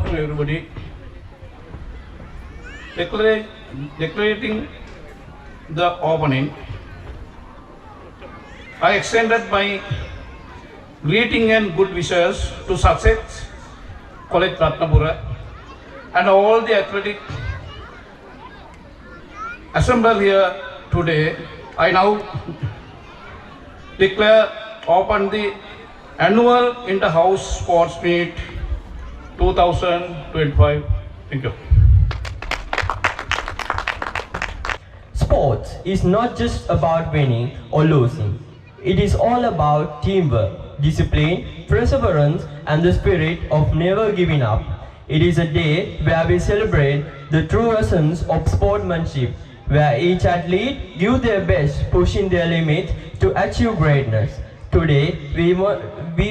to everybody. Declaring the opening, I extended my greeting and good wishes to Sussex College Ratnapura and all the athletic assembled here today. I now declare open the annual Inter-House Sports Meet 2025. Thank you. Sports is not just about winning or losing. It is all about teamwork, discipline, perseverance, and the spirit of never giving up. It is a day where we celebrate the true essence of sportsmanship, where each athlete gives their best, pushing their limits to achieve greatness. Today, we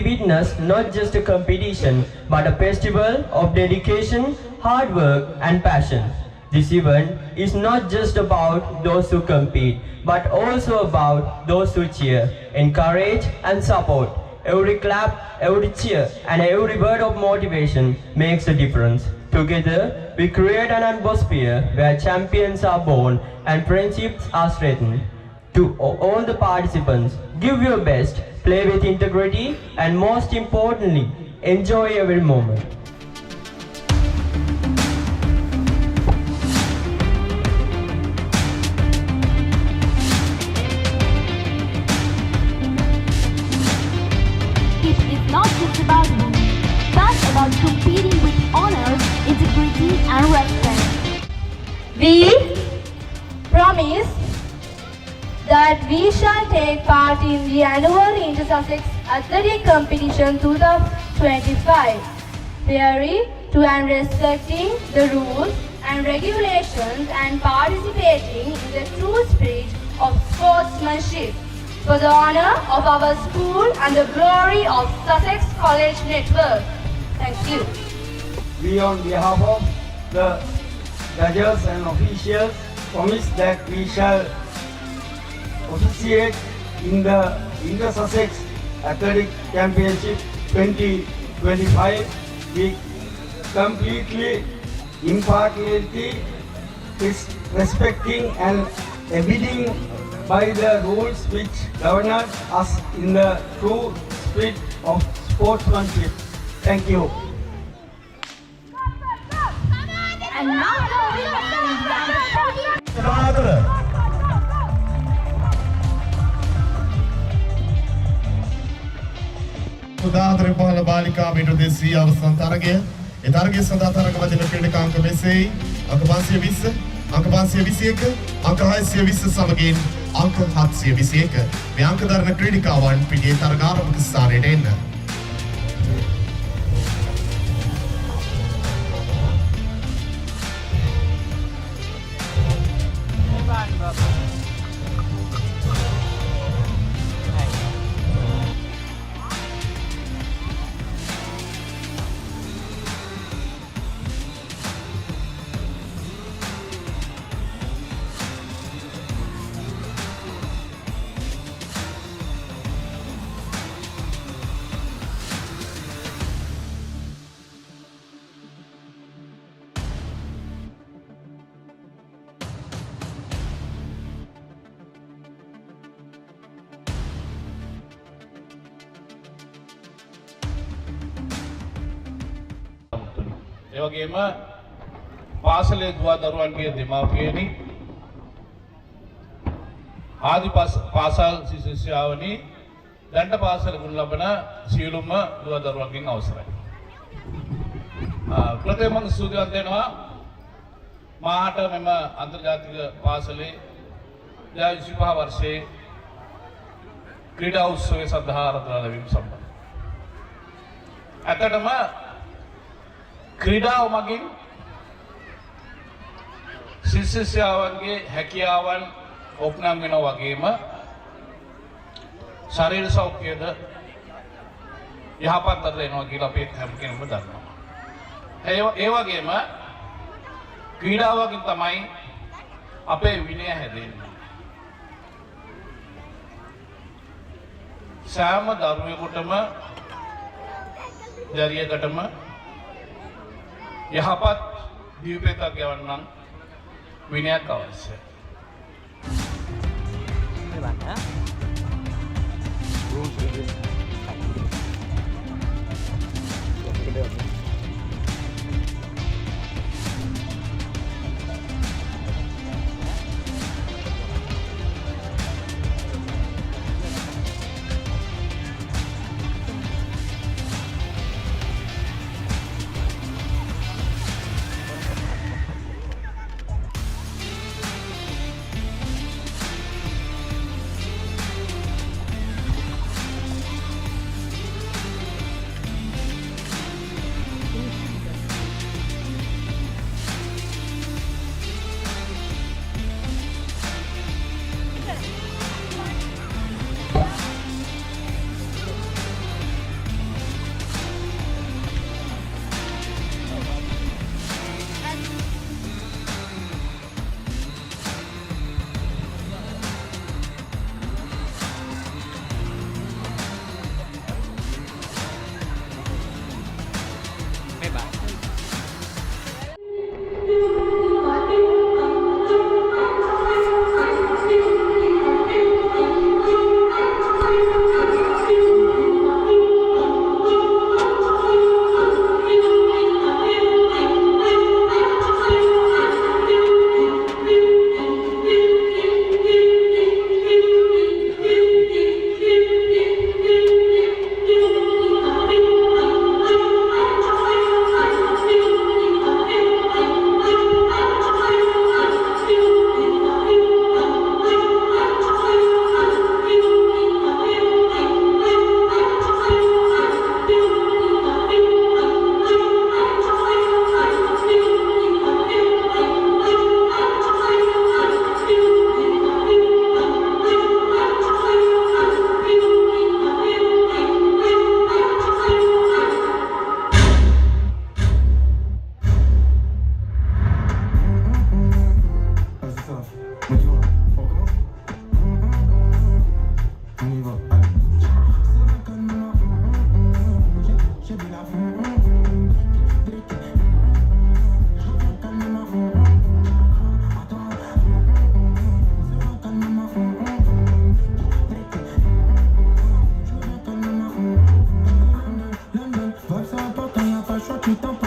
witness not just a competition, but a festival of dedication, hard work, and passion. This event is not just about those who compete, but also about those who cheer, encourage, and support. Every clap, every cheer, and every word of motivation makes a difference. Together, we create an atmosphere where champions are born and friendships are strengthened. To all the participants, give your best, play with integrity, and most importantly, enjoy every moment. It is not just about winning, but about competing with honor, integrity, and respect. We promise that we shall take part in the annual Inter-Sussex Athletic Competition 2025, adhering to and respecting the rules and regulations and participating in the true spirit of sportsmanship for the honor of our school and the glory of Sussex College Network. Thank you. We on behalf of the judges and officials promise that we shall officiate in the Inter-Sussex Athletic Championship 2025 with completely impartiality, respecting and abiding by the rules which govern us in the true spirit of sportsmanship. Thank you. And now, උදාහරණ පහළ බාලිකා metre 200 අවසන් තරගය. ඒ තරගයේ සඳහා තරග වදින ක්‍රීඩකාංක මෙසේයි. අංක 520, අංක 521, අංක 620 සමගින් අංක 721. මේ අංක දරන ක්‍රීඩිකාවන් පිටියේ තරගාරම්භක ස්ථානයට එන්න. ඒ වගේම පාසලේ දුවා දරුවන්ගේ දෙමාපියනි ආදි පාසල් ශිෂ්‍යාවනි දණ්ඩ පාසල ගුණ ලබන සියලුම දුවා දරුවන්ගෙන් අවසරයි. ප්‍රථමයෙන් සූදානම් වෙනවා මාහට මෙම අන්තර්ජාතික පාසලේ 2025 වර්ෂයේ ක්‍රීඩා උත්සවයේ සඳහා ආරාධනා ලැබීම සම්බන්ධ. අතටම ක්‍රීඩාව මගින් ශිෂ්‍යයාවන්ගේ හැකියාවන් ඔප්නම් වෙනවා වගේම ශරීර සෞඛ්‍යද යහපත් අතර එනවා කියලා අපි හැම කෙනෙක්ම දන්නවා. ඒ වගේම ක්‍රීඩාවකින් තමයි අපේ විනය හැදෙන්නේ. සෑම දරුවෙකුටම දරියකටම යහපත් ජීවිතයක් ගෙවන්න විනයක් අවශ්‍යයි. Itu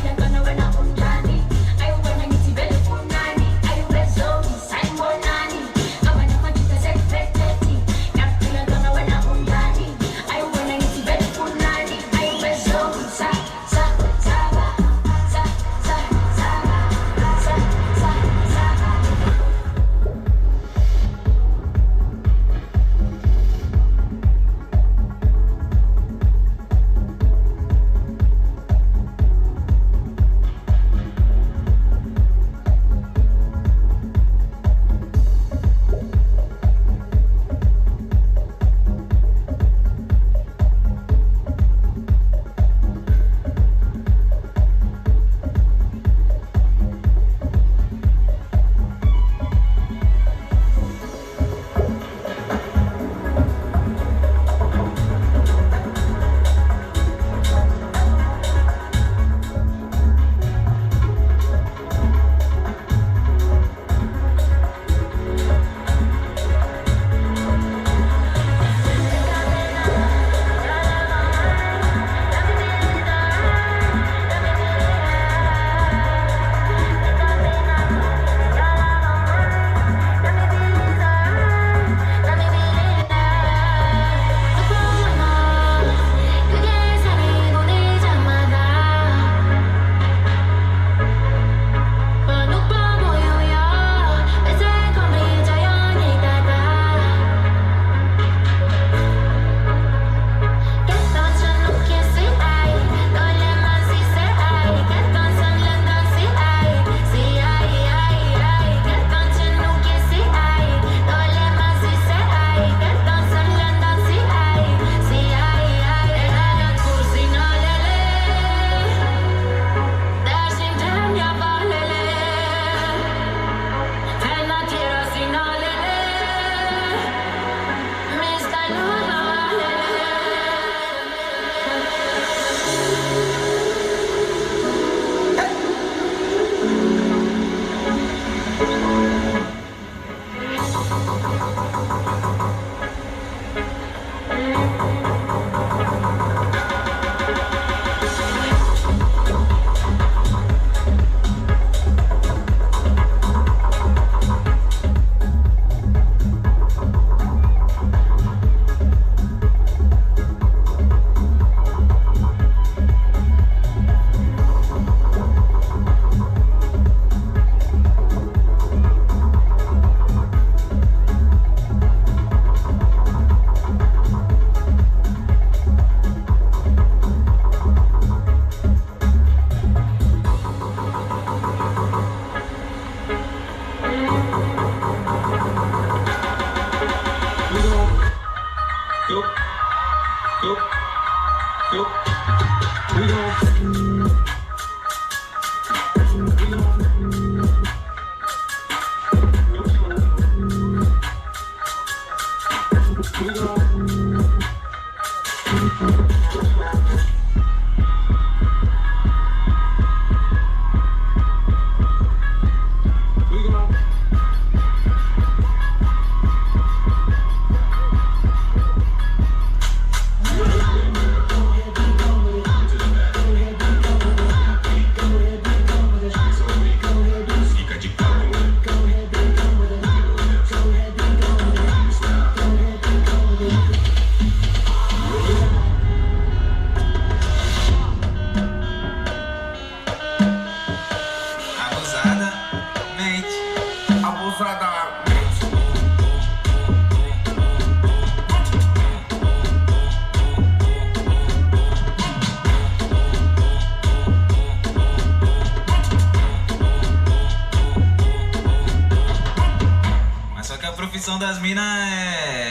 I'm Mas só que a profissão das minas é...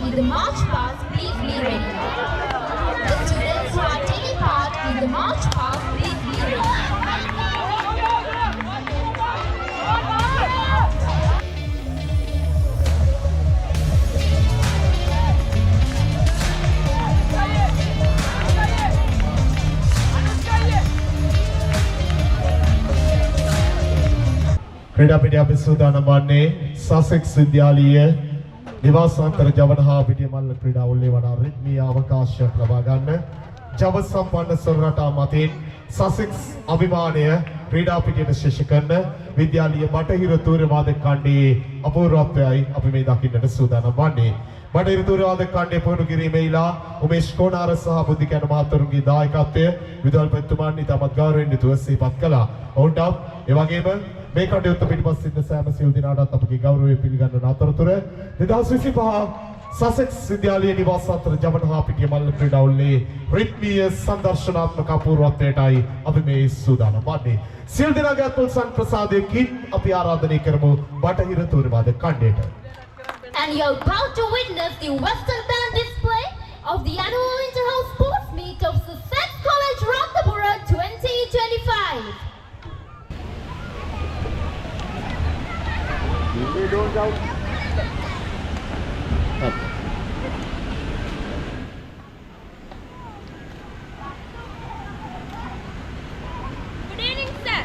In the march past, please be ready. The students who are taking part in the march past, please be ready. ක්‍රීඩාපිටිය අපි සූදානම් වන්නේ සසෙක්ස් විද්‍යාලීය නිවාසාන්තර ජවන හා පිටිය මල්ල ක්‍රීඩාවලේ වඩා රිද්මීය අවකාශයක් ලබා ගන්න ජව සම්පන්න සොරරටා මතින් සසෙක්ස් අභිමානය ක්‍රීඩාපිටියට ශිෂ්‍ය කරන විද්‍යාලීය බටහිර තූර්යවාදක කණ්ඩායමේ අපූර්වත්වයයි අපි මේ දකින්නට සූදානම් වන්නේ. බටහිර තූර්යවාදක කණ්ඩායම පුහුණු කිරීමේලා උමේෂ් කොණාර සහ බුද්ධිකයන් මහතුරුන්ගේ දායකත්වය විදුහල්පතිතුමන් ඉතාමත් ගෞරවයෙන් යුතුව සිහිපත් කළා. ඔවුන්ට ඒ වගේම මේ කටයුත්ත පිටපස්ස සිට සෑම සියලු දිනාටත් අපගේ ගෞරවය පිළිගන්නන අතරතුර 2025 සසෙක්ස් විද්‍යාලීය නිවාසාන්තර ජවන හා පිටිය මල්ල ක්‍රීඩාවලේ රිද්මීය සංදර්ශනාත්මක අපූර්වත්වයටයි අපි මේ සූදානම් වන්නේ. සියලු දෙනාගේ අත්පොල්සන් ප්‍රසාදයකින් අපි ආරාධනය කරමු බටහිර තූර්යවාදක කණ්ඩායමට. And you're about to witness the Western band display of the annual Inter-House Sports Meet of Sussex College, Ratnapura 2025. Good evening, sir.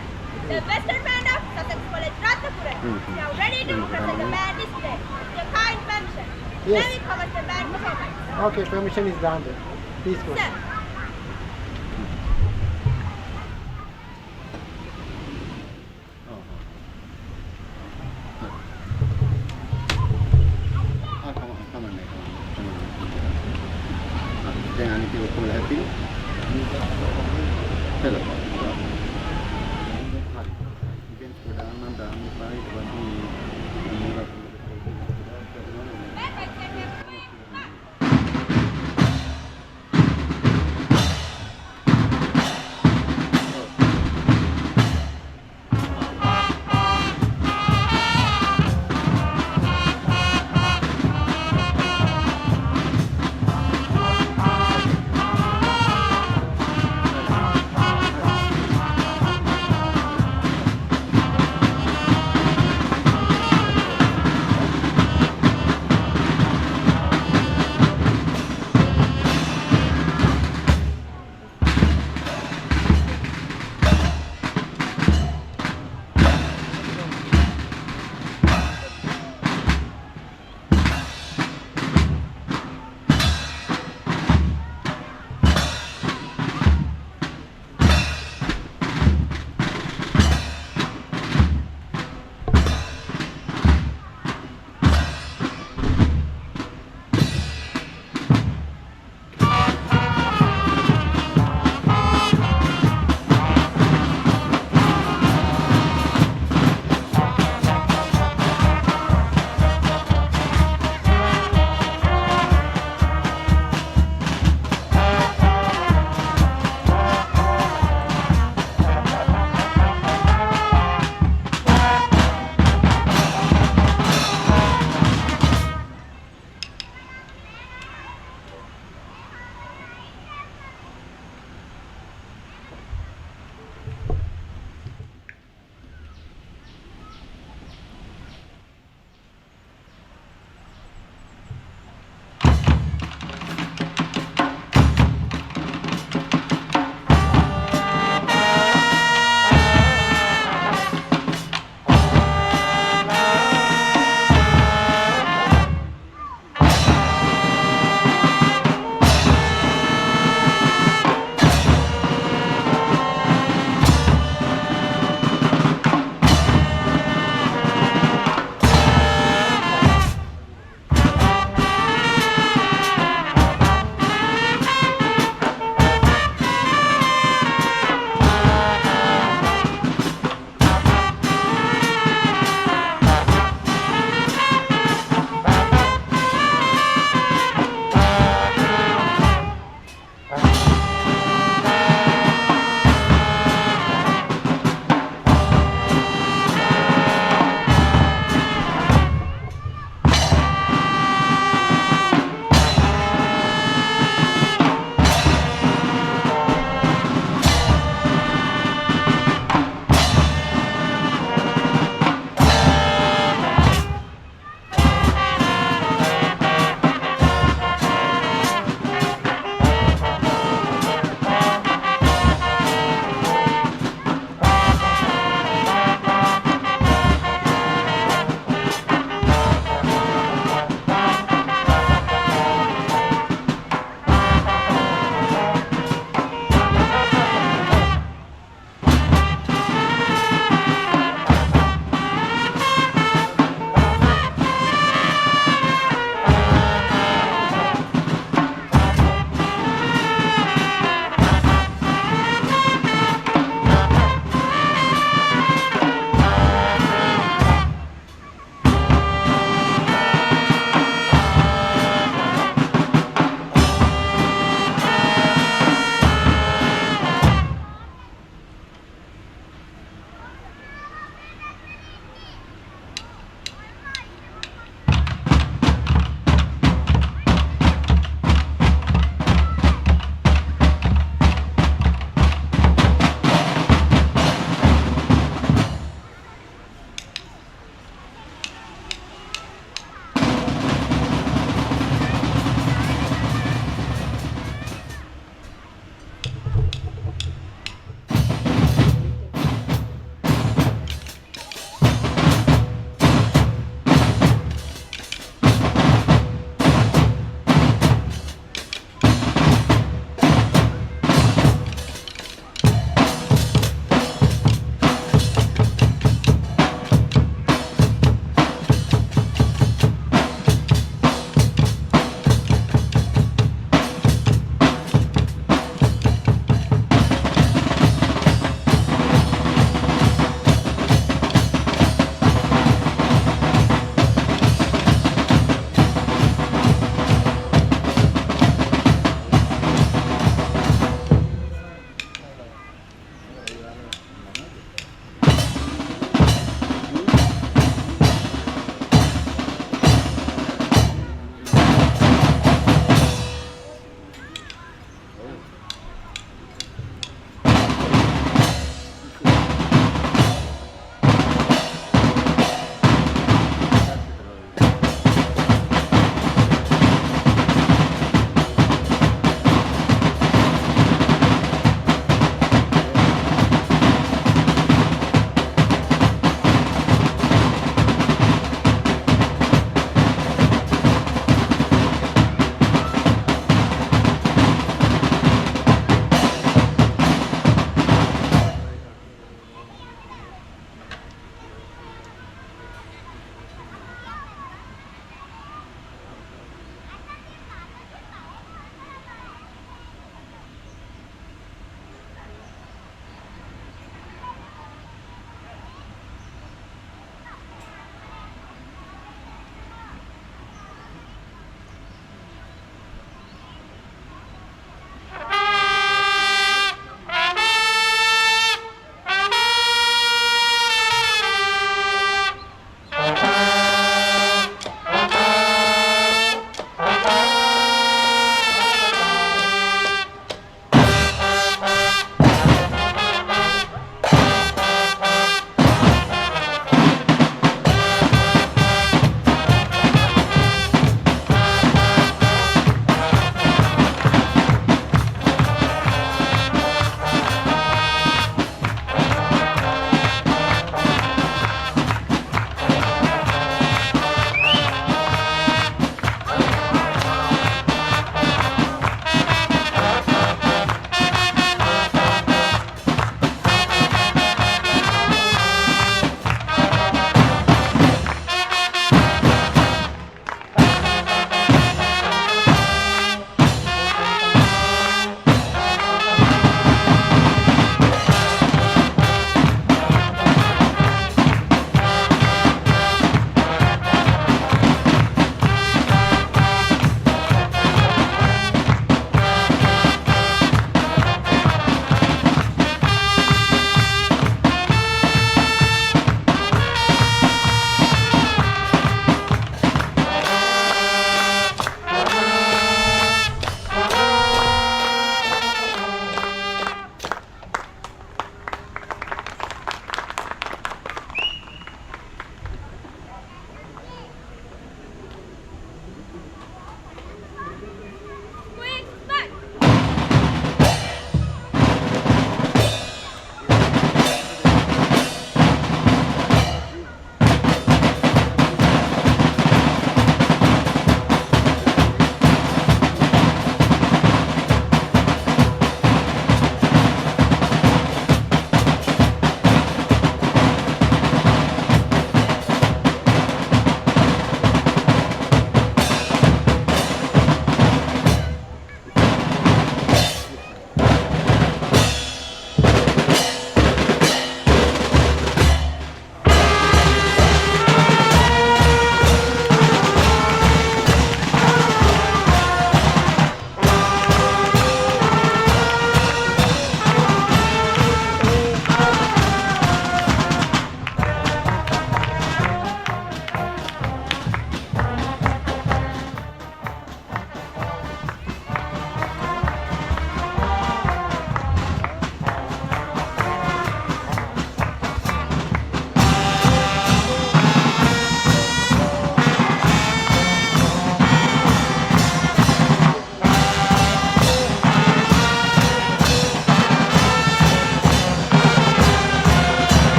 The Western Band of Sussex College, Ratnapura, is now ready to present the band display. With your kind permission, Yes. let me commence the band performance. Okay, permission is granted. Please go. Sir. දැන් අනිත් ඔක්කොම ලැහැත්තිද? Hello. හරි. ඉතින් ගොඩාක් නම් දාන්න එපා ඊට පස්සේ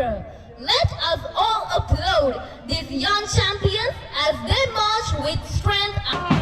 Ratnapura. Let us all applaud these young champions as they march with strength and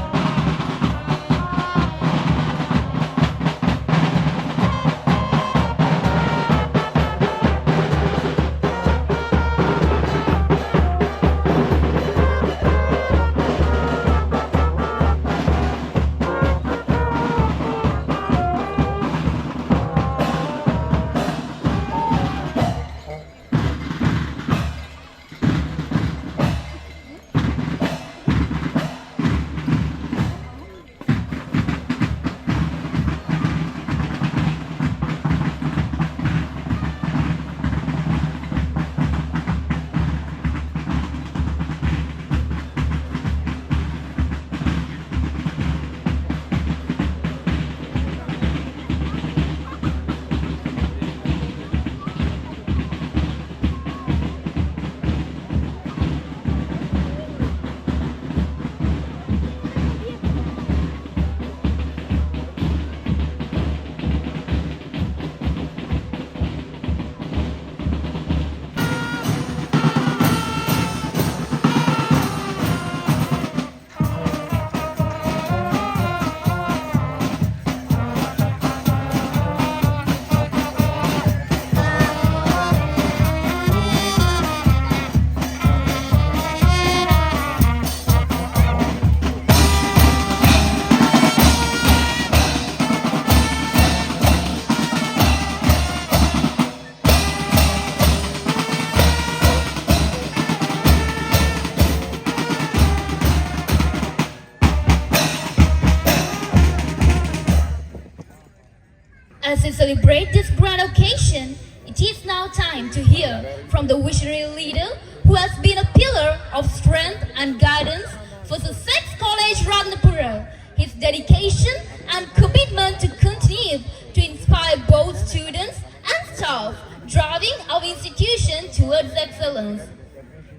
as we celebrate this grand occasion, it is now time to hear from the visionary leader who has been a pillar of strength and guidance for Sussex College Ratnapura. His dedication and commitment to continue to inspire both students and staff, driving our institution towards excellence.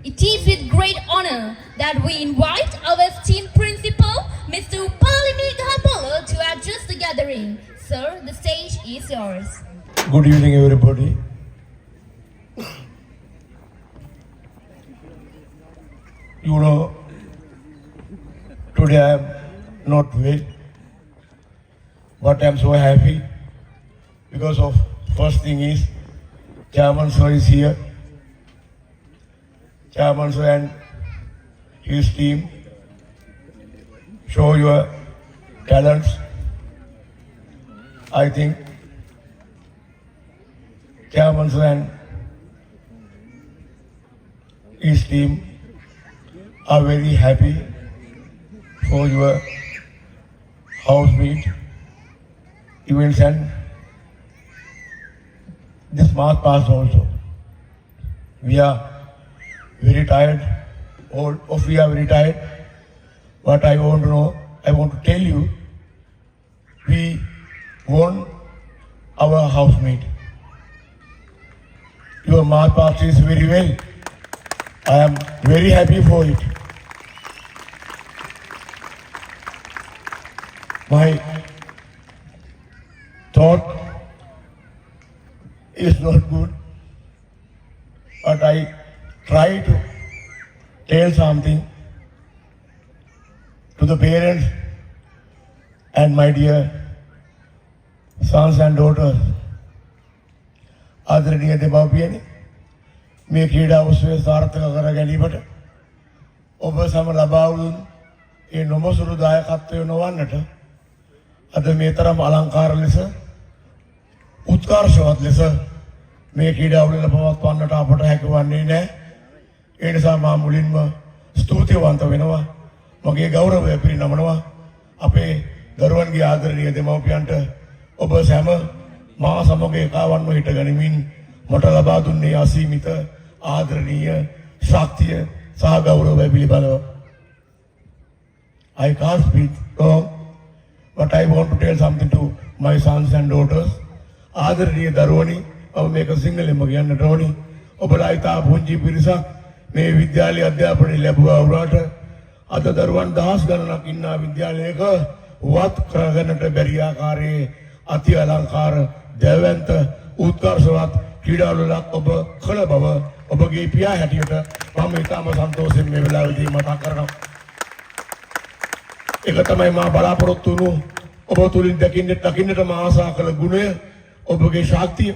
It is with great honor that we invite our esteemed principal, Mr. Upalini Gahapala, to address the gathering. Sir, the stage is yours. Good evening, everybody. You know, today I am not well, but I am so happy because of first thing is Chairman Sir is here. Chairman Sir and his team show your talents. I think Chairman Sir and his team are very happy for your house meet events and this March past also. We are very tired, all of we are very tired, but I want to tell you, we won our house meet. Your March past is very well. I am very happy for it. My thought is not good, but I try to tell something to the parents and my dear sons and daughters. ආදරණීය දෙමාපියනි, මේ ක්‍රීඩා උත්සවය සාර්ථක කර ගැනීමට ඔබ සම ලබා වූ ඒ නොමසුරු දායකත්වය නොවන්නට අද මේ තරම් අලංකාර ලෙස උත්කර්ෂවත් ලෙස මේ ක්‍රීඩාවල පවත්වන්නට අපට හැකි වන්නේ නැහැ. ඒ නිසා මා මුලින්ම ස්තුතිවන්ත වෙනවා, මගේ ගෞරවය පිරිනමනවා අපේ දරුවන්ගේ ආදරණීය දෙමාපියන්ට. ඔබ සැම මා සමග ඒකාවන්ව හිට ගනිමින් මට ලබා දුන්නේ අසීමිත ආදරණීය ශක්තිය සහ ගෞරවය පිළිබඳව. I can't speak long, but I want to tell something to my sons and daughters. ආදරණීය දරුවනි, ඔබ මේක සිංහලෙන්ම කියන්නට ඕනි. ඔබලා ඉතා පුංචි පිරිසක් මේ විද්‍යාලයේ අධ්‍යාපනය ලැබුවා වුණාට අද දරුවන් දහස් ගණනක් ඉන්නා විද්‍යාලයක වත් කරගන්නට බැරි ආකාරයේ අති අලංකාර දැවැන්ත උත්කර්ෂවත් ක්‍රීඩාවලත් ඔබ කළ බව ඔබගේ පියා හැටියට මම ඉතාම සන්තෝෂයෙන් මේ වෙලාවේදී මතක් කරනවා. ඒක තමයි මා බලාපොරොත්තු වුණු ඔබ තුලින් දකින්නට මා ආසා කළ ගුණය ඔබගේ ශක්තිය.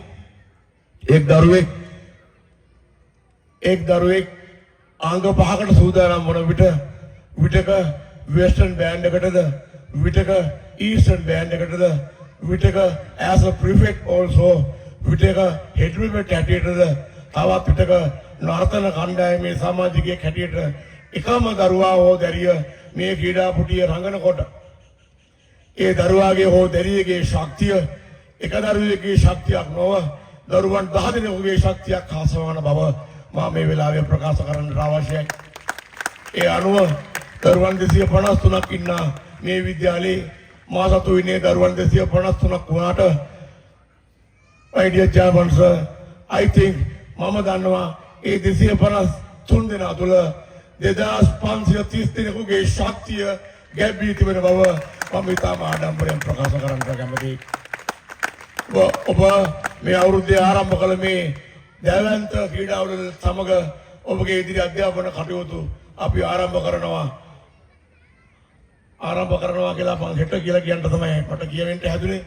එක් දරුවෙක් අංග පහකට සූදානම් වන විටක වෙස්ටර්න් බෑන්ඩ් එකටද විටක ඊස්ටර්න් බෑන්ඩ් එකටද විටක as a prefect also විටක head prefect හැටියටද තවත් විටක නර්තන කණ්ඩායමේ සමාජිකයෙක් හැටියට එකම දරුවා හෝ දැරිය මේ ක්‍රීඩා පුටියේ රඟනකොට ඒ දරුවාගේ හෝ දැරියගේ ශක්තිය එක දරුවෙකුගේ ශක්තියක් නොව දරුවන් 10 දෙනෙකුගේ ශක්තියක් හා සමාන බව මා මේ වෙලාවේ ප්‍රකාශ කරන්නට අවශ්‍යයි. ඒ අනුව දරුවන් 253ක් ඉන්න මේ විද්‍යාලයේ මා සතු ඉන්නේ දරුවන් 253ක් වුණාට my dear Chairman sir, I think මම දන්නවා ඒ 253 දෙනා තුළ 2530 දෙනෙකුගේ ශක්තිය ගැබ්වී තිබෙන බව මම ඉතාම ආඩම්බරයෙන් ප්‍රකාශ කරන්නට කැමතියි. ඔබ මේ අවුරුද්දේ ආරම්භ කළ මේ දැවැන්ත ක්‍රීඩාවල සමග ඔබගේ ඉදිරි අධ්‍යාපන කටයුතු අපි ආරම්භ කරනවා කියලා මම හෙට කියලා කියන්න තමයි මට කියවෙන්න හැදුනේ.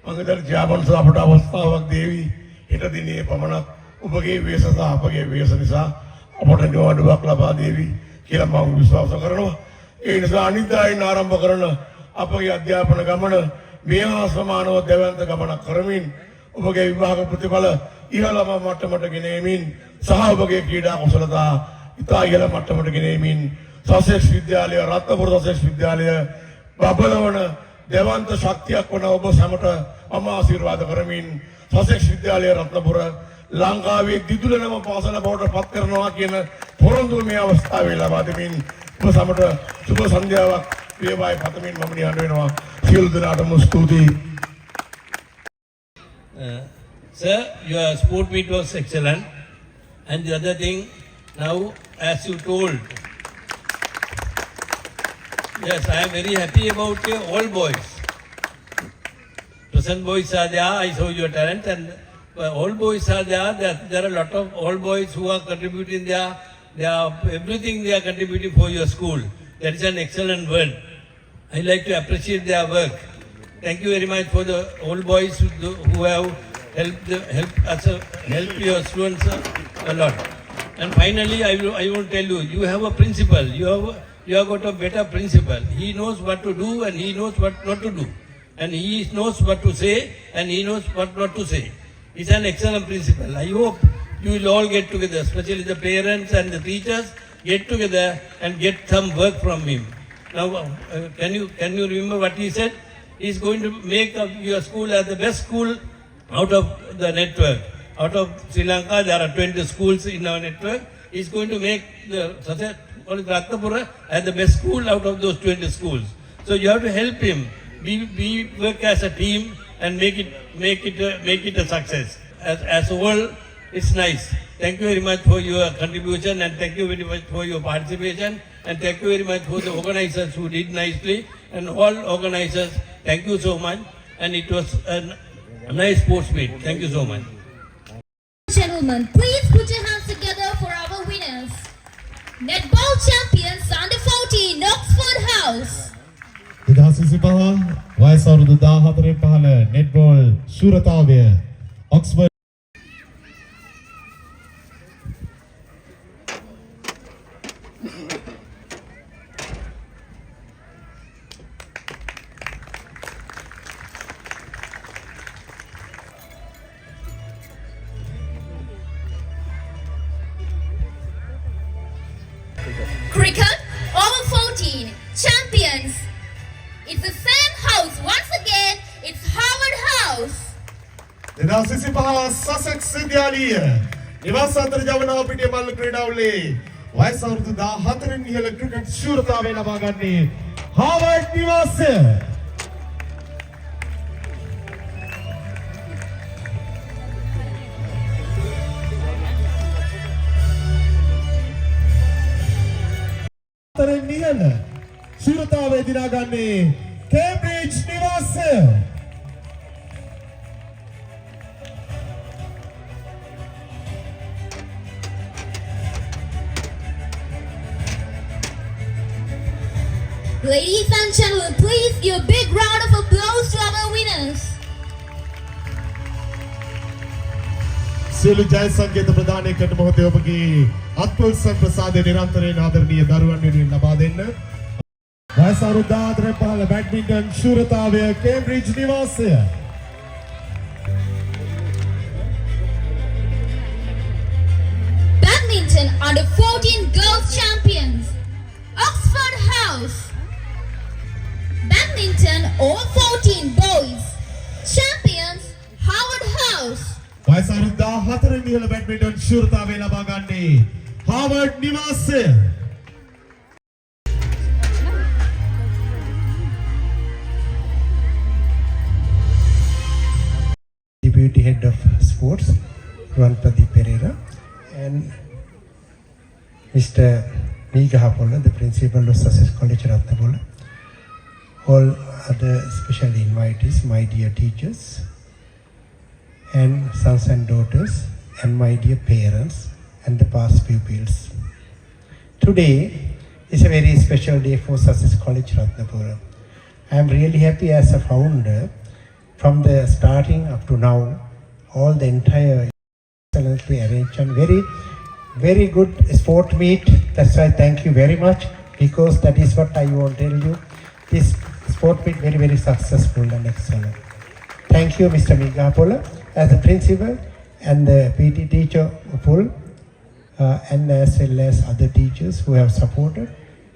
මම හිතන්නේ ජාපන් සහ අපට අවස්ථාවක් දෙවි හෙට දිනේ පමණක් ඔබගේ වේශ සහ අපගේ වේශ නිසා අපට නිවාඩුවක් ලබා දෙවි කියලා මම විශ්වාස කරනවා. ඒ නිසා අනිද්දායින් ආරම්භ කරන අපගේ අධ්‍යාපන ගමන මේ හා සමානව දැවැන්ත ගමනක් කරමින් ඔබගේ විභාග ප්‍රතිඵල ඉහළම මට්ටමට ගෙනීමෙන් සහ ඔබගේ ක්‍රීඩා කුසලතා ඉතා ඉහළ මට්ටමට ගෙනීමෙන් සසෙක්ස් විද්‍යාලය රත්නපුර සසෙක්ස් විද්‍යාලය බබලවන දෙවන්ත ශක්තියක් වන ඔබ සැමට මම ආශිර්වාද කරමින් සසෙක්ස් විද්‍යාලය රත්නපුර ලංකාවේ දිදුලනම පාසල බවට පත් කරනවා කියන පොරොන්දුව මේ අවස්ථාවේ ලබා දෙමින් ඔබ සැමට සුබ සන්ධ්‍යාවක් වේවායි පතමින් මම නිහඬ වෙනවා. සියලු දෙනාටම ස්තුතියි. Sir, your sport meet was excellent. And the other thing, now as you told, yes, I am very happy about all boys. Present boys are there, I saw your talent, and all boys are there. There are a lot of all boys who are contributing everything they are contributing for your school. That is an excellent word. I like to appreciate their work. Thank you very much for the old boys who have helped your students a lot. And finally, I want to tell you, you have a principal. You have got a better principal. He knows what to do and he knows what not to do. And he knows what to say and he knows what not to say. He's an excellent principal. I hope you will all get together, especially the parents and the teachers, get together and get some work from him. Now, can you remember what he said? He's going to make your school as the best school out of the network. Out of Sri Lanka, there are 20 schools in our network. He's going to make the Ratnapura as the best school out of those 20 schools. So you have to help him. We work as a team and make it a success. As a whole, it's nice. Thank you very much for your contribution and thank you very much for your participation and thank you very much for the organizers who did nicely and all organizers. Thank you so much and it was a nice sports meet. Thank you so much. Gentlemen, please put your hands together for our winners. Netball champions under 14, Oxford House. 2025 වයස අවුරුදු 14 පහළ netball ශූරතාවය Oxford Cricket over 14, champions. It's the same house once again. It's Howard House. 2025 සසෙක්ස් විද්‍යාලීය නිවාස අන්තර්ජාල පිටිය මල්ල ක්‍රීඩාවලේ වයස අවුරුදු 14 ඉහළ cricket ශූරතාවය ලබා ගන්නේ හාවර්ඩ් නිවාසය. ඉහළ ශූරතාවය දිනා ගන්නේ Cambridge නිවාසය. Ladies and gentlemen, please give a big round of applause to our winners. සියලු ජය සංකේත ප්‍රදානය කරන මොහොතේ ඔබගේ අත්පොල්සම් ප්‍රසාදය නිරන්තරයෙන් ආදරණීය දරුවන් වෙනුවෙන් ලබා දෙන්න. වයස අවුරුදු 14 15 badminton ශූරතාවය Cambridge නිවාසය. Badminton under 14 girls champions, Oxford House. Badminton over 14 boys champions, Howard House. වයස අවුරුදු 14 ඉහළ බැඩ්මින්ටන් ශූරතාවය ලබා ගන්නේ Harvard නිවාසය. Deputy Head of Sports, Ruan Pradeep Pereira, and Mr. Megahapola, the Principal of Sussex College Ratnapura, all other special invitees, my dear teachers, and sons and daughters, and my dear parents, and the past pupils. Today is a very special day for Sussex College Ratnapura. I am really happy as a founder. From the starting up to now, all the entire excellently arranged and very good sport meet. That's why thank you very much, because that is what I want to tell you. This sport meet very successful and excellent. Thank you, Mr. Megahapola, as the principal and the PT teacher full, and as well as other teachers who have supported,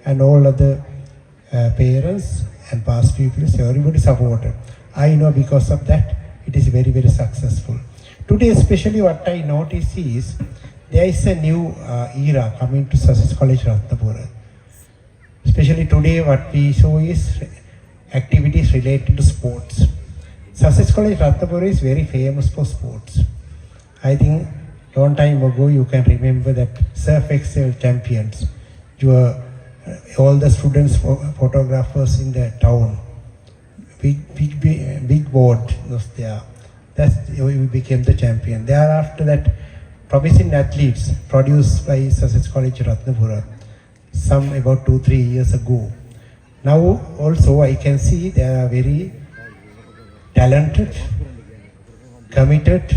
and all other parents and past pupils, everybody supported. I know because of that it is very successful. Today especially what I notice is there is a new era coming to Sussex College Ratnapura. Especially today what we saw is activities related to sports. Sussex College Ratnapura is very famous for sports. I think long time ago you can remember that Surf Excel champions. You were all the students photographers in the town. Big board was there. That's we became the champion. Thereafter that promising athletes produced by Sussex College Ratnapura some about 2-3 years ago. Now also I can see there are very talented, committed,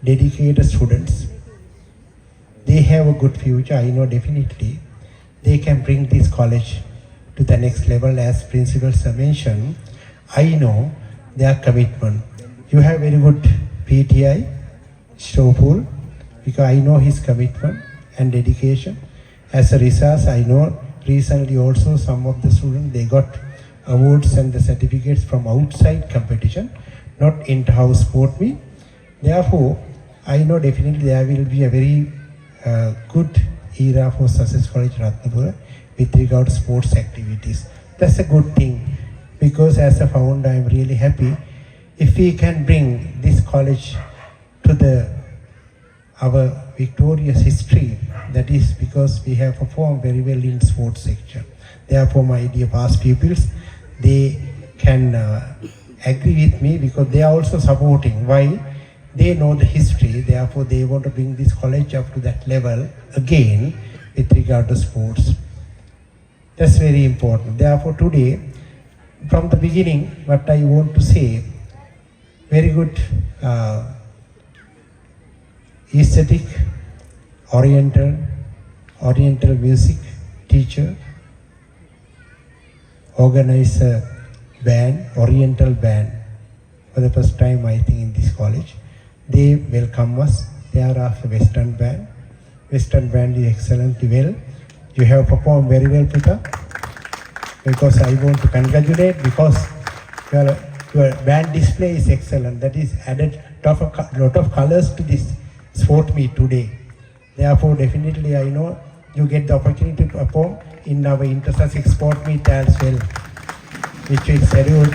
dedicated students. They have a good future. I know definitely they can bring this college to the next level. As Principal Sir mentioned, I know their commitment. You have very good PTI, Stowpool, because I know his commitment and dedication. As a result, I know recently also some of the students, they got awards and the certificates from outside competition, not inter-house sport meet. Therefore, I know definitely there will be a very good era for Sussex College Ratnapura with regard to sports activities. That's a good thing. Because as a founder, I am really happy if we can bring this college to our victorious history. That is because we have performed very well in sports section. Therefore, my dear past pupils, they can agree with me because they are also supporting. Why? They know the history. Therefore, they want to bring this college up to that level again with regard to sports. That's very important. Therefore, today, from the beginning, what I want to say, very good aesthetic, oriental music teacher, organize a band, oriental band, for the first time I think in this college. They welcome us. Thereafter Western band. Western band is excellently well. You have performed very well, Pita. Because I want to congratulate because your band display is excellent. That is added lot of colors to this sport meet today. Therefore, definitely I know you get the opportunity to perform in our Inter-Sussex sport meet as well, which is scheduled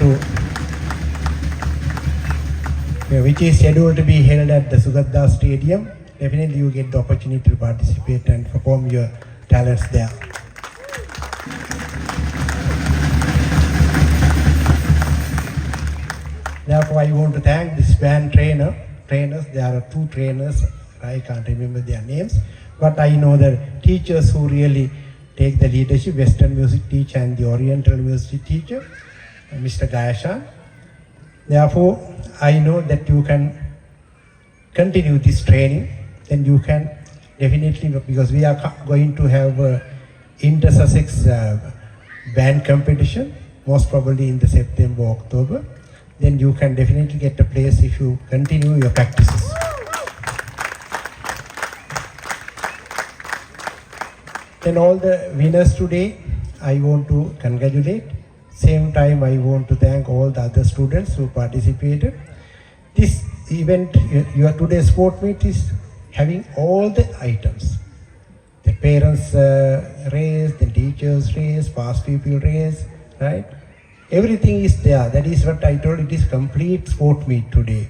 to be held at the Sugatda Stadium. Definitely you get the opportunity to participate and perform your talents there. Therefore, I want to thank this band trainers. There are 2 trainers. I can't remember their names, but I know the teachers who really take the leadership, Western music teacher and the Oriental music teacher, Mr. Gayashan. Therefore, I know that you can continue this training, then you can definitely, because we are going to have inter-Sussex band competition, most probably in the September, October, then you can definitely get a place if you continue your practices. Then all the winners today, I want to congratulate. Same time, I want to thank all the other students who participated. This event, your today's sport meet is having all the items. The parents race, the teachers race, past people race, right? Everything is there. That is what I told, it is complete sport meet today.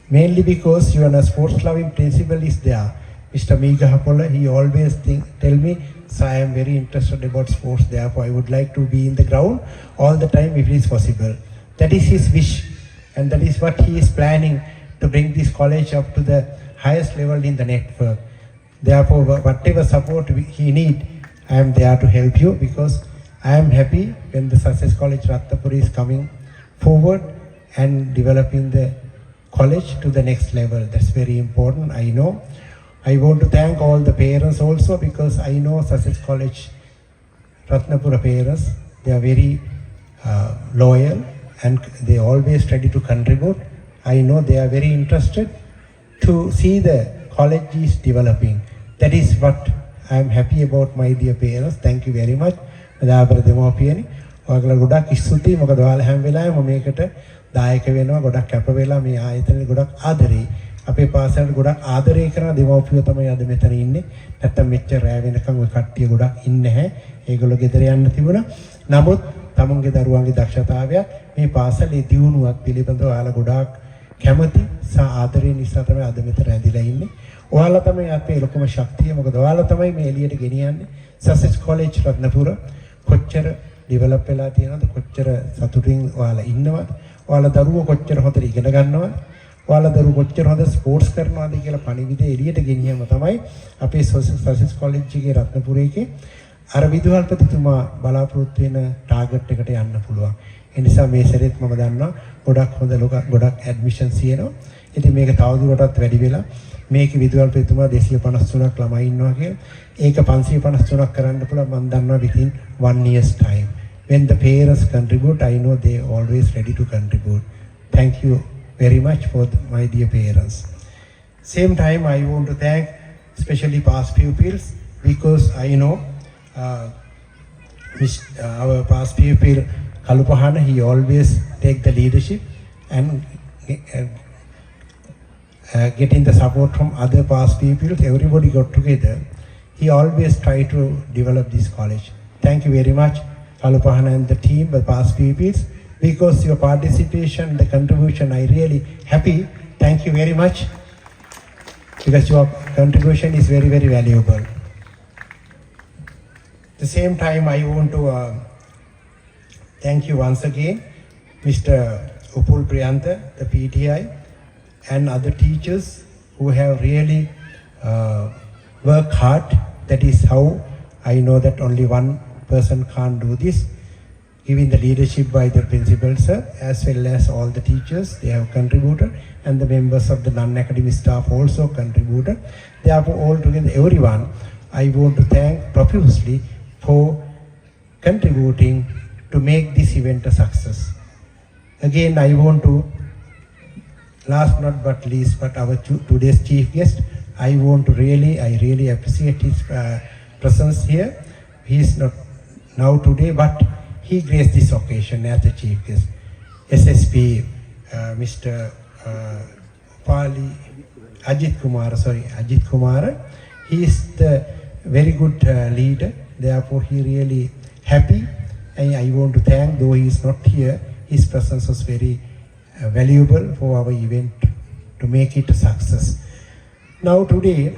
Mainly because your sports loving principle is there. Mr. Megahapola, he always tell me, so I am very interested about sports, therefore I would like to be in the ground all the time if it is possible. That is his wish, and that is what he is planning, to bring this college up to the highest level in the network. Therefore, whatever support he need, I am there to help you, because I am happy when the Sussex College Ratnapura is coming forward and developing the college to the next level. That's very important, I know. I want to thank all the parents also, because I know Sussex College Ratnapura parents, they are very loyal and they are always ready to contribute. I know they are very interested to see the college is developing. That is what I am happy about, my dear parents. Thank you very much. දාපර දෙමෝපියනි ඔයගොල්ලෝ ගොඩක් ස්තුතියි. මොකද ඔයාලා හැම වෙලාවෙම මේකට දායක වෙනවා, ගොඩක් කැප වෙලා මේ ආයතනෙ ගොඩක් ආදරේ. අපේ පාසලට ගොඩක් ආදරය කරන දෙමෝපියෝ තමයි අද මෙතන ඉන්නේ. නැත්තම් මෙච්චර රැ වෙනකන් ඔය කට්ටිය ගොඩක් ඉන්නේ නැහැ. ඒගොල්ලෝ ගෙදර යන්න තිබුණා. නමුත් තමුන්ගේ දරුවන්ගේ දක්ෂතාවය මේ පාසලේ දියුණුවක් පිළිබඳව ඔයාලා ගොඩක් කැමති සහ ආදරේ නිසා තමයි අද මෙතන ඇඳිලා ඉන්නේ. ඔයාලා තමයි අපේ ලොකුම ශක්තිය. මොකද ඔයාලා තමයි මේ එළියට ගෙනියන්නේ. Sussex College Ratnapura කොච්චර ඩෙවලොප් වෙලා තියෙනවද, කොච්චර සතුටින් ඔයාලා ඉන්නවද, ඔයාලා දරුවෝ කොච්චර හොඳට ඉගෙන ගන්නවද, ඔයාලා දරුවෝ කොච්චර හොඳ ස්පෝර්ට්ස් කරනවද කියලා පණිවිඩය එළියට ගෙනියම තමයි අපේ Sussex College එකේ රත්නපුරේ එකේ අර විදුහල්පතිතුමා බලාපොරොත්තු වෙන ටාගට් එකට යන්න පුළුවන්. ඒ නිසා මේ සැරේත් මම දන්නවා ගොඩක් හොඳ ගොඩක් ඇඩ්මිෂන්ස් තියෙනවා. ඉතින් මේක තවදුරටත් වැඩි වෙලා මේක විදුහල්පතිතුමා 253ක් ළමයි ඉන්නවා කියලා. ඒක 553ක් කරන්න පුළුවන් මම දන්නවා within 1 year's time. When the parents contribute, I know they always ready to contribute. Thank you very much for my dear parents. Same time, I want to thank especially past pupils, because I know our past pupil Kalupahana, he always take the leadership and getting the support from other past pupils. Everybody got together. He always try to develop this college. Thank you very much, Kalupahana and the team, the past pupils, because your participation, the contribution, I really happy. Thank you very much, because your contribution is very, very valuable. At the same time, I want to thank you once again, Mr. Upul Priyantha, the PTI, and other teachers who have really worked hard. That is how I know that only one person can't do this. Given the leadership by the principal sir, as well as all the teachers, they have contributed, and the members of the non-academic staff also contributed. Therefore, all together, everyone, I want to thank profusely for contributing to make this event a success. Again, I want to, last not but least, but our today's chief guest, I really appreciate his presence here. He is not now today, but he graced this occasion as the chief guest. SSP, Mr. Ajit Kumar. He is the very good leader. Therefore, he really happy. And I want to thank, though he is not here, his presence was very valuable for our event to make it a success. Now today,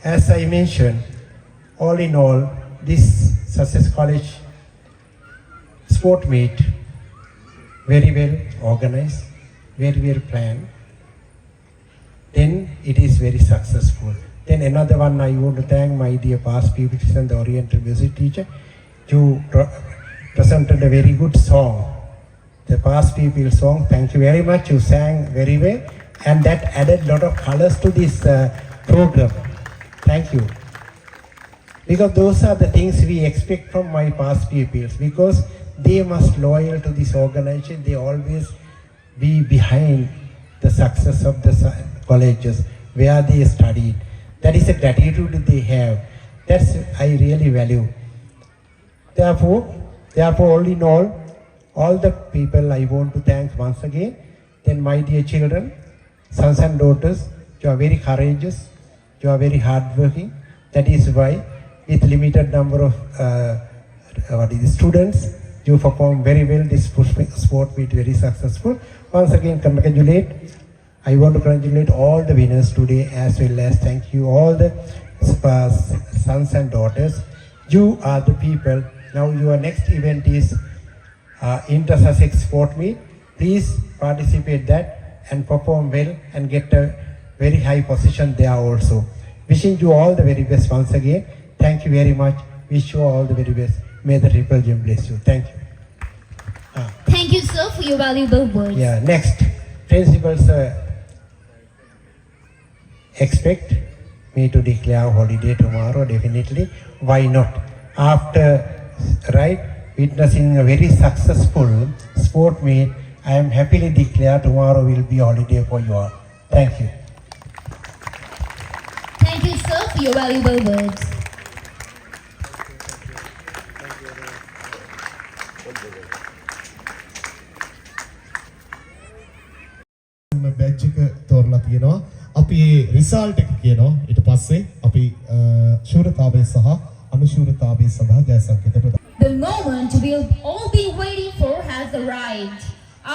as I mentioned, all in all, this Sussex College sport meet, very well organized, very well planned, then it is very successful. Then another one I want to thank my dear past pupils and the Oriental music teacher. You presented a very good song. The past people song, thank you very much. You sang very well, and that added a lot of colors to this program. Thank you. Because those are the things we expect from my past pupils, because they must loyal to this organization. They always be behind the success of the colleges where they studied. That is a gratitude they have. That's I really value. Therefore, all in all the people I want to thank once again. Then my dear children, sons and daughters, you are very courageous, you are very hardworking. That is why with limited number of students, you perform very well. This sport meet very successful. Once again, I want to congratulate all the winners today, as well as thank you all the sons and daughters. You are the people. Now your next event is Inter-Sussex Sport Meet. Please participate that and perform well and get a very high position there also. Wishing you all the very best once again. Thank you very much. Wish you all the very best. May the Triple Gem bless you. Thank you. Thank you, sir, for your valuable words. Yeah, next. Principals expect me to declare holiday tomorrow, definitely. Why not? After, witnessing a very successful sport meet, I am happily declare tomorrow will be holiday for you all. Thank you. Thank you, sir, for your valuable words. Batch එක තෝරලා තියෙනවා. අපි result එක කියනවා. ඊට පස්සේ අපි ශූරතාවය සහ අනුශූරතාවය සඳහා ජය සංකේත ප්‍රදාන. The moment we'll all be waiting for has arrived.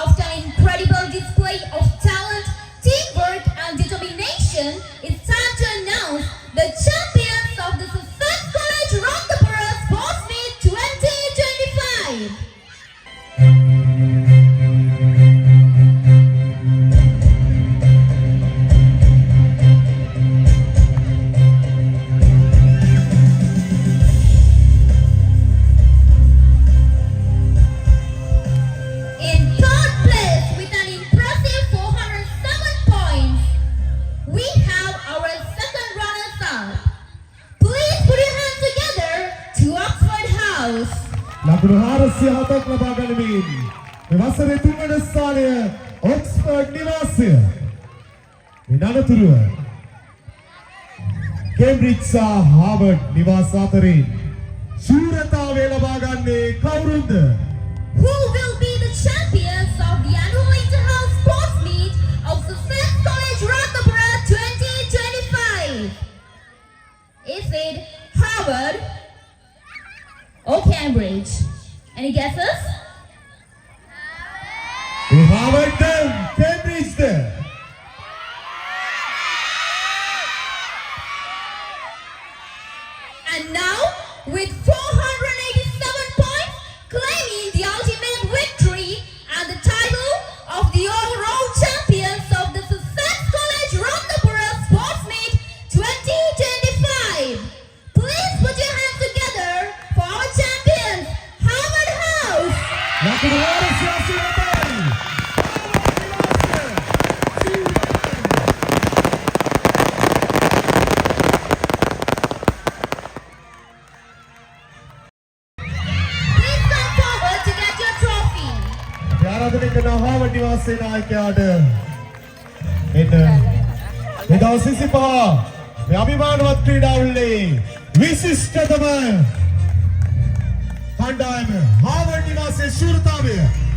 After an incredible display of talent, teamwork and determination, it's time to announce the champions of the Sussex College Rothenburg Sports Meet 2025. In third place with an impressive 407 points, we have our second runners-up. Please put your hands together to Oxford House. ලකුණු 407ක් ලබා ගනිමින් මේ වසරේ තුන්වන ස්ථානය Oxford නිවාසය. මේ අනතුරුව Cambridge සහ හාවර්ඩ් නිවාස අතරින් ශූරතාවය ලබා ගන්නේ කවුරුන්ද? Who will be the champions of the annual Inter-House Sports Meet of Sussex College Rothenburg 2025? Is it Harvard or Cambridge? Any guesses? මේ හාවර්ඩ්ද කේම්බ්‍රිජ්ද? And now, with 487 points, claiming the ultimate victory and the title of the overall champions of the Sussex College Rothenburg Sports Meet 2025. Please put your hands together for our champions, Harvard House. ලකුණු 407යි. Please come forward to get your trophy. ආරාධනය කරන Harvard නිවාසයේ නායකයාට එන්න මේ දවස් 25 මේ අභිමානවත් ක්‍රීඩාවලේ විශිෂ්ටතම කණ්ඩායම Harvard නිවාසයේ ශූරතාවය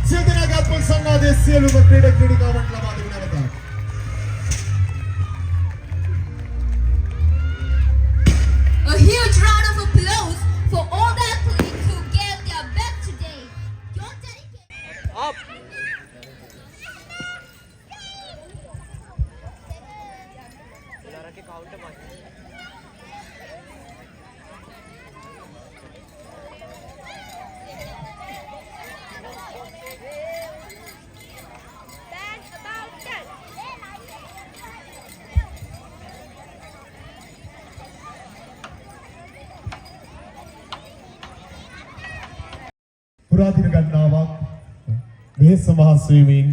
සියලු දෙනාගත් මුල් සංවාදයේ සියලුම ක්‍රීඩකවන්ට ලබා දෙනු නැවත. A huge round of applause for all the athletes who gave their best today. Your dedication. That's about පුරා දින ගණනාවක් මේ සමාසෙමින්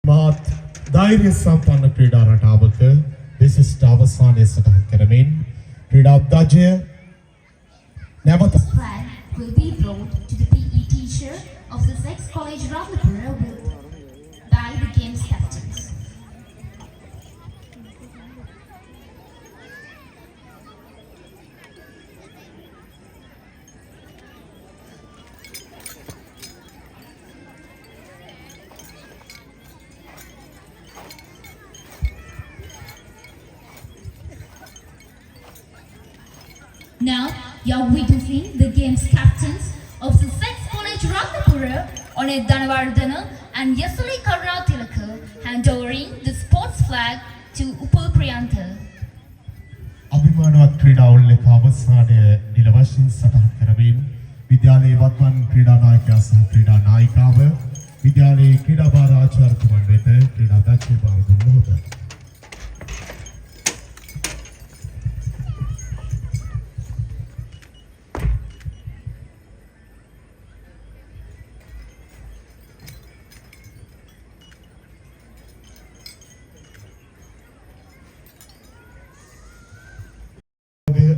මහත් ධෛර්ය සම්පන්න ක්‍රීඩා රටාවක විශිෂ්ට අවසානයේ සටහන් කරමින් ක්‍රීඩා අධ්‍යක්ෂය නැවත flag will be brought to the PE teacher of the Sex College Ratnapura by the game's captains. Now, you're witnessing the game's captains of the Sex College Ratnapura, Onet Dhanavardhana and Yasuli Karnatilaka, handovering the sports flag to Upal Priyantha. අභිමානවත් ක්‍රීඩා උල්ලේඛ අවසානයේ නිල වශයෙන් සටහන් කරමින් විද්‍යාලයේ වත්මන් ක්‍රීඩා නායකයා සහ ක්‍රීඩා නායිකාව විද්‍යාලයේ ක්‍රීඩා භාර ආචාර්යතුමන් වෙත ක්‍රීඩා දක්ෂය බාර දුන් මොහොත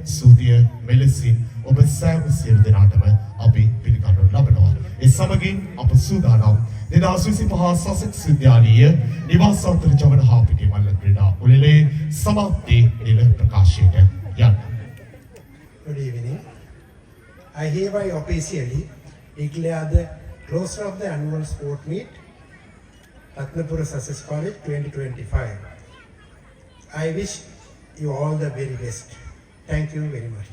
සූතිය මෙලෙසින් ඔබ සෑම සියලු දෙනාටම අපි පිළිගන්නු ලබනවා. ඒ සමගින් අප සූදානම් 2025 සසෙක්ස් විද්‍යාලීය නිවාස අතර ජවන හා පිටිමල්ල ක්‍රීඩා උළෙලේ සමාප්ති නිල ප්‍රකාශයට යන්න. Good evening. I hereby officially declare the closure of the annual sport meet, Ratnapura Success College 2025. I wish you all the very best. Thank you very much.